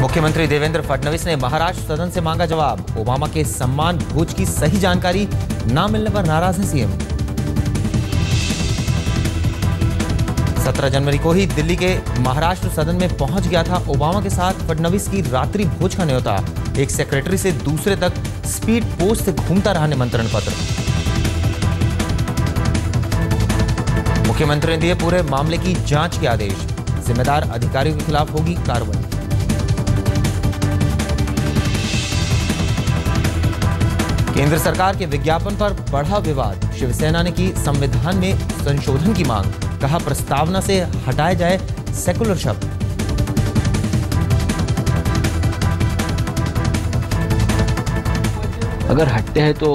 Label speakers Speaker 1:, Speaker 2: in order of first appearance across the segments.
Speaker 1: मुख्यमंत्री देवेंद्र फडणवीस ने महाराष्ट्र सदन से मांगा जवाब। ओबामा के सम्मान भोज की सही जानकारी न मिलने पर नाराज है सीएम। 17 जनवरी को ही दिल्ली के महाराष्ट्र सदन में पहुंच गया था ओबामा के साथ फडणवीस की रात्रि भोज का न्योता। एक सेक्रेटरी से दूसरे तक स्पीड पोस्ट से घूमता रहा निमंत्रण पत्र। मुख्यमंत्री ने दिए पूरे मामले की जांच के आदेश। जिम्मेदार अधिकारियों के खिलाफ होगी कार्रवाई। केंद्र सरकार के विज्ञापन पर बढ़ा विवाद। शिवसेना ने की संविधान में संशोधन की मांग। कहा प्रस्तावना से हटाया जाए सेकुलर शब्द।
Speaker 2: अगर हटते हैं तो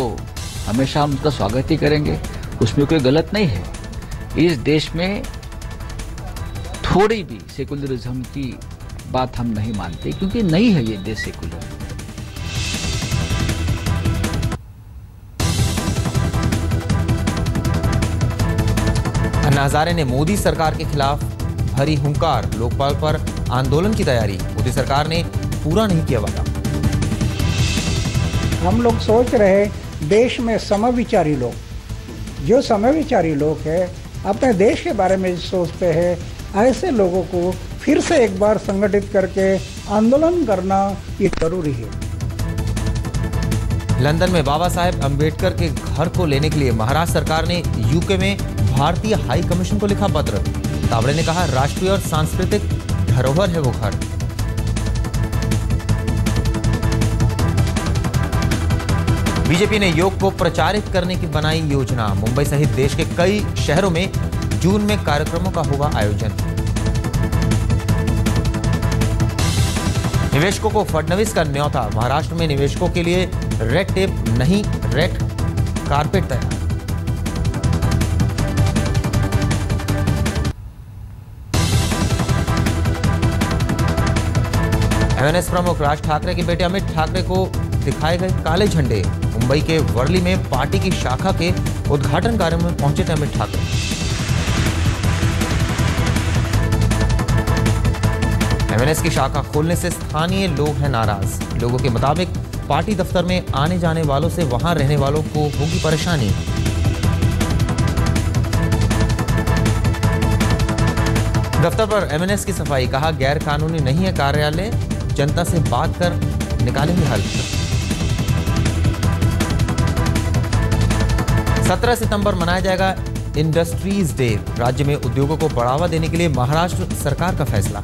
Speaker 2: हमेशा हम उसका स्वागत ही करेंगे, उसमें कोई गलत नहीं है। इस देश में थोड़ी भी सेकुलरिज्म की बात हम नहीं मानते, क्योंकि नहीं है ये देश सेकुलर।
Speaker 1: अन्ना हजारे ने मोदी सरकार के खिलाफ भरी हुंकार। लोकपाल पर आंदोलन की तैयारी। मोदी सरकार ने पूरा नहीं किया वादा।
Speaker 3: हम लोग सोच रहे देश में समविचारी लोग, जो समविचारी लोग हैं, अपने देश के बारे में सोचते हैं, ऐसे लोगों को फिर से एक बार संगठित करके आंदोलन करना ये जरूरी है।
Speaker 1: लंदन में बाबा साहेब अंबेडकर के घर को लेने के लिए महाराष्ट्र सरकार ने यूके में भारतीय हाई कमीशन को लिखा पत्र। तावड़े ने कहा राष्ट्रीय और सांस्कृतिक धरोहर है वो घर। बीजेपी ने योग को प्रचारित करने की बनाई योजना। मुंबई सहित देश के कई शहरों में जून में कार्यक्रमों का होगा आयोजन। निवेशकों को फडणवीस का न्योता। महाराष्ट्र में निवेशकों के लिए रेड टेप नहीं, रेड कारपेट तैयार। एमएनएस प्रमुख राज ठाकरे के बेटे अमित ठाकरे को दिखाए गए काले झंडे। मुंबई के वर्ली में पार्टी की शाखा के उद्घाटन कार्यक्रम में पहुंचे थे अमित ठाकरे। एमएनएस की शाखा खोलने से स्थानीय लोग हैं नाराज। लोगों के मुताबिक पार्टी दफ्तर में आने जाने वालों से वहां रहने वालों को होगी परेशानी। दफ्तर पर एमएनएस की सफाई। कहा गैर कानूनी नहीं है कार्यालय, जनता से बात कर निकालेंगे हल। 17 सितंबर मनाया जाएगा इंडस्ट्रीज डे। राज्य में उद्योगों को बढ़ावा देने के लिए महाराष्ट्र सरकार का फैसला।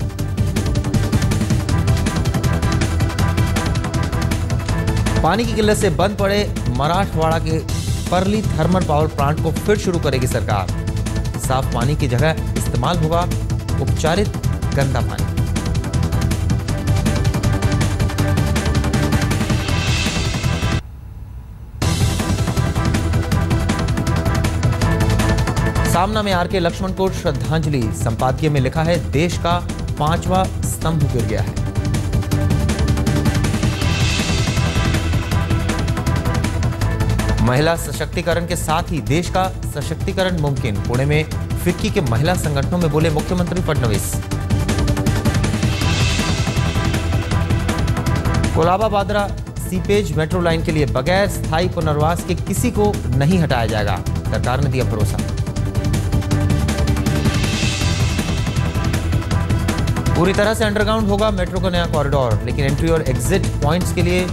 Speaker 1: पानी की किल्लत से बंद पड़े मराठवाड़ा के परली थर्मल पावर प्लांट को फिर शुरू करेगी सरकार। साफ पानी की जगह इस्तेमाल होगा उपचारित गंदा पानी। सामना में आरके लक्ष्मण को श्रद्धांजलि। संपादकीय में लिखा है देश का 5वां स्तंभ गिर गया है। महिला सशक्तिकरण के साथ ही देश का सशक्तिकरण मुमकिन। पुणे में फिक्की के महिला संगठनों में बोले मुख्यमंत्री Fadnavis. Colaba Bandra seepage metro line के लिए बगैर स्थायी पुनर्वास के किसी को नहीं हटाया जाएगा। सरकार ने दिया भरोसा। पूरी तरह से अंडरग्राउंड होगा मेट्रो का नया कॉरिडोर, लेकिन एंट्री और एग्जिट पॉइंट्स के लिए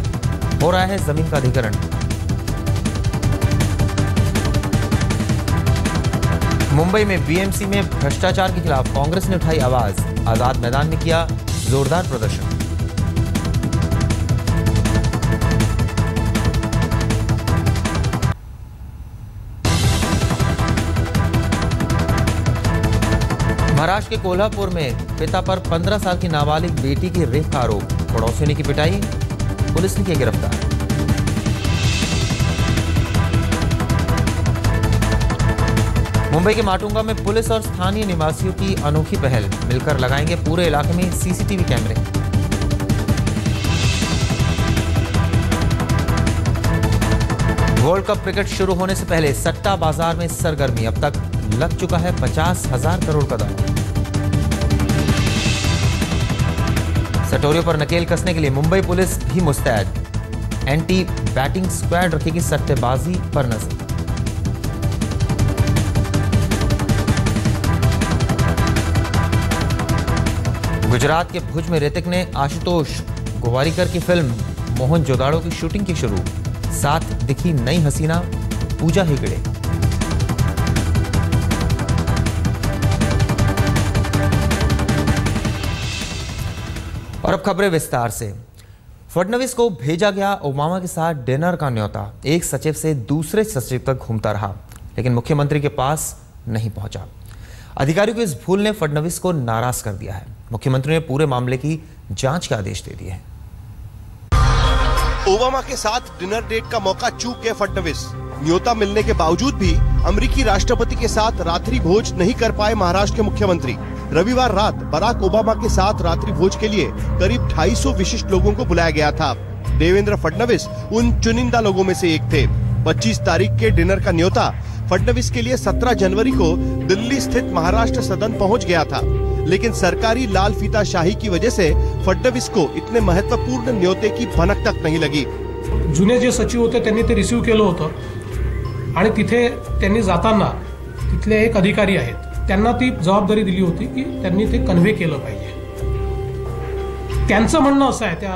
Speaker 1: हो रहा है जमीन का अधिग्रहण। मुंबई में बीएमसी में भ्रष्टाचार के खिलाफ कांग्रेस ने उठाई आवाज। आजाद मैदान में किया जोरदार प्रदर्शन। महाराष्ट्र के कोल्हापुर में पिता पर 15 साल की नाबालिग बेटी की रेप का आरोप। पड़ोसियों ने की पिटाई, पुलिस ने किया गिरफ्तार। मुंबई के माटुंगा में पुलिस और स्थानीय निवासियों की अनोखी पहल। मिलकर लगाएंगे पूरे इलाके में सीसीटीवी कैमरे। वर्ल्ड कप क्रिकेट शुरू होने से पहले सट्टा बाजार में सरगर्मी। अब तक लग चुका है 50,000 करोड़ का दांव। कटोरियों पर नकेल कसने के लिए मुंबई पुलिस भी मुस्तैद। एंटी बैटिंग स्क्वाड रखेगी सट्टेबाजी पर नजर। गुजरात के भुज में ऋतिक ने आशुतोष गोवारिकर की फिल्म मोहनजोदाड़ो की शूटिंग की शुरू। साथ दिखी नई हसीना पूजा हेगड़े। और अब खबरें विस्तार से। फडणवीस को भेजा गया ओबामा के साथ डिनर का न्योता एक सचिव से दूसरे सचिव तक घूमता रहा, लेकिन मुख्यमंत्री के पास नहीं पहुंचा। अधिकारियों की इस भूल ने फडणवीस को नाराज कर दिया है। मुख्यमंत्री ने पूरे मामले की जांच के आदेश दे दिए हैं।
Speaker 4: ओबामा के साथ डिनर डेट का मौका चूक गए फडणवीस। न्योता मिलने के बावजूद भी अमेरिकी राष्ट्रपति के साथ रात्रि भोज नहीं कर पाए महाराष्ट्र के मुख्यमंत्री। रविवार रात बराक ओबामा के साथ रात्रि भोज के लिए करीब 250 विशिष्ट लोगों को बुलाया गया था। देवेंद्र फडणवीस उन चुनिंदा लोगों में से एक थे। 25 तारीख के डिनर का न्योता फडणवीस के लिए 17 जनवरी को दिल्ली स्थित महाराष्ट्र सदन पहुंच गया था, लेकिन सरकारी लाल फीता शाही की वजह से फडणवीस को इतने महत्वपूर्ण न्योते की भनक तक नहीं लगी।
Speaker 5: जुने जे सचिव होते त्यांनी ते रिसीव्ह केलं होतं आणि तिथे त्यांनी जाताना तिथले एक अधिकारी आहेत, त्यांना ती जबाबदारी दिली होती की त्यांनी ते कन्व्हे केलं पाहिजे। त्यांचं म्हणणं असं आहे त्या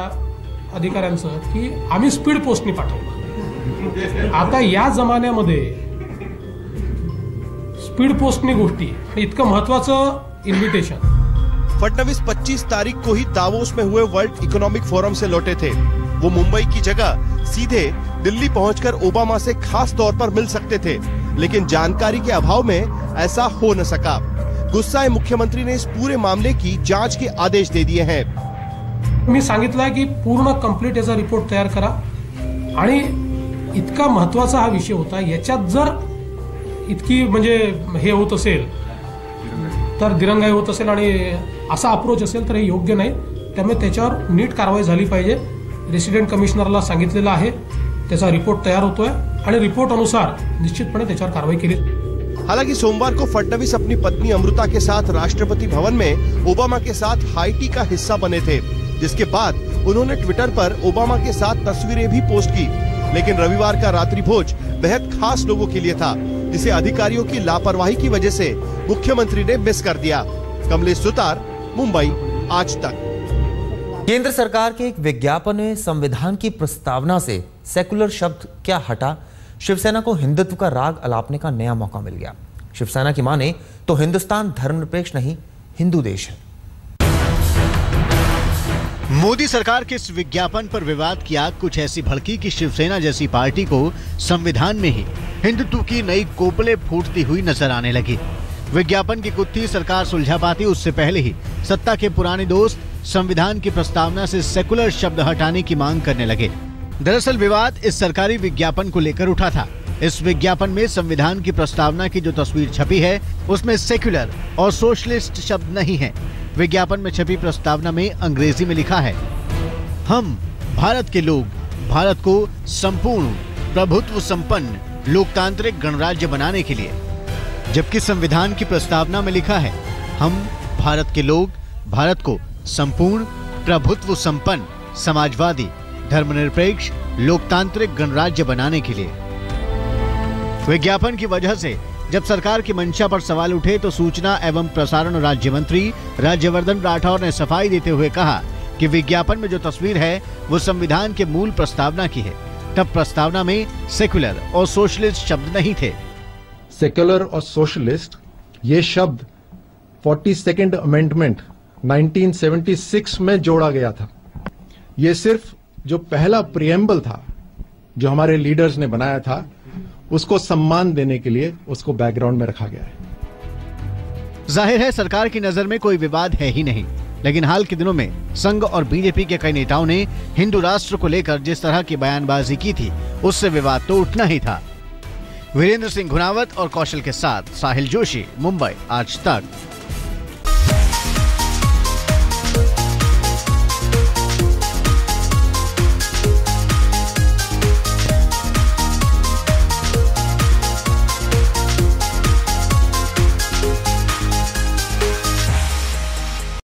Speaker 5: अधिकाऱ्यांचं की आम्ही स्पीड पोस्टनी पाठवलं। आता या जमान्यामध्ये स्पीड पोस्टनी गोष्टी इतकं महत्वाचं इन्विटेशन।
Speaker 4: फडणवीस 25 तारीख को ही दावोस में हुए वर्ल्ड इकोनॉमिक फोरम से लौटे थे। वो मुंबई की जगह सीधे दिल्ली पहुंचकर ओबामा से खास तौर पर मिल सकते थे, लेकिन जानकारी के अभाव में ऐसा हो न सका। गुस्साए मुख्यमंत्री ने इस पूरे मामले की जांच के आदेश दे दिए हैं।
Speaker 5: मी सांगितलं की पूर्ण कंप्लीट याचा रिपोर्ट तयार करा आणि इतका महत्वाचा हा विषय होता, याच्यात जर इतकी म्हणजे हे होत असेल तर दिरंगाई होत असेल आणि असा अप्रोच असेल तर हे योग्य नाही। त्यामुळे त्याच्यावर नीट कारवाई झाली पाहिजे। रेसिडेंट कमिशनरला सांगितलेलं आहे, त्याचा रिपोर्ट तयार होतोय आणि रिपोर्ट अनुसार निश्चितपणे त्याच्यावर कारवाई केली।
Speaker 4: हालांकि सोमवार को फडणवीस अपनी पत्नी अमृता के साथ राष्ट्रपति भवन में ओबामा के साथ हाई टी का हिस्सा बने थे, जिसके बाद उन्होंने ट्विटर पर ओबामा के साथ तस्वीरें भी पोस्ट की। लेकिन रविवार का रात्रि भोज बेहद खास लोगों के लिए था, जिसे अधिकारियों की लापरवाही की वजह से मुख्यमंत्री ने मिस कर दिया। कमलेश सुतार, मुंबई, आज तक।
Speaker 1: केंद्र सरकार के एक विज्ञापन में संविधान की प्रस्तावना से सेकुलर शब्द क्या हटा, शिवसेना को हिंदुत्व का राग अलापने का नया मौका मिल गया। शिवसेना की माने तो हिंदुस्तान धर्मनिरपेक्ष नहीं, हिंदू देश है।
Speaker 6: मोदी सरकार के इस विज्ञापन पर विवाद की आग कुछ ऐसी भड़की कि शिवसेना जैसी पार्टी को संविधान में ही हिंदुत्व की नई कोपले फूटती हुई नजर आने लगी। विज्ञापन की गुत्थी सरकार सुलझा पाती उससे पहले ही सत्ता के पुराने दोस्त संविधान की प्रस्तावना से सेकुलर शब्द हटाने की मांग करने लगे। दरअसल विवाद इस सरकारी विज्ञापन को लेकर उठा था। इस विज्ञापन में संविधान की प्रस्तावना की जो तस्वीर छपी है उसमें सेक्युलर और सोशलिस्ट शब्द नहीं है। विज्ञापन में छपी प्रस्तावना में अंग्रेजी में लिखा है, हम भारत के लोग भारत को संपूर्ण प्रभुत्व संपन्न लोकतांत्रिक गणराज्य बनाने के लिए, जबकि संविधान की प्रस्तावना में लिखा है, हम भारत के लोग भारत को संपूर्ण प्रभुत्व संपन्न समाजवादी धर्मनिरपेक्ष लोकतांत्रिक गणराज्य बनाने के लिए। विज्ञापन की वजह से जब सरकार की मंशा पर सवाल उठे तो सूचना एवं प्रसारण राज्य मंत्री राज्यवर्धन राठौर ने सफाई देते हुए कहा कि विज्ञापन में जो तस्वीर है वो संविधान के मूल प्रस्तावना की है। तब प्रस्तावना में सेक्युलर और सोशलिस्ट शब्द नहीं थे।
Speaker 7: सेक्युलर और सोशलिस्ट ये शब्द 42nd अमेंडमेंट 1976 में जोड़ा गया था। ये सिर्फ जो पहला प्रिएम्बल था जो हमारे लीडर्स ने बनाया था उसको सम्मान देने के लिए उसको बैकग्राउंड में रखा गया है।
Speaker 6: जाहिर है सरकार की नजर में कोई विवाद है ही नहीं, लेकिन हाल के दिनों में संघ और बीजेपी के कई नेताओं ने हिंदू राष्ट्र को लेकर जिस तरह की बयानबाजी की थी उससे विवाद तो उठना ही था। वीरेंद्र सिंह घुनावत और कौशल के साथ साहिल जोशी, मुंबई, आज तक।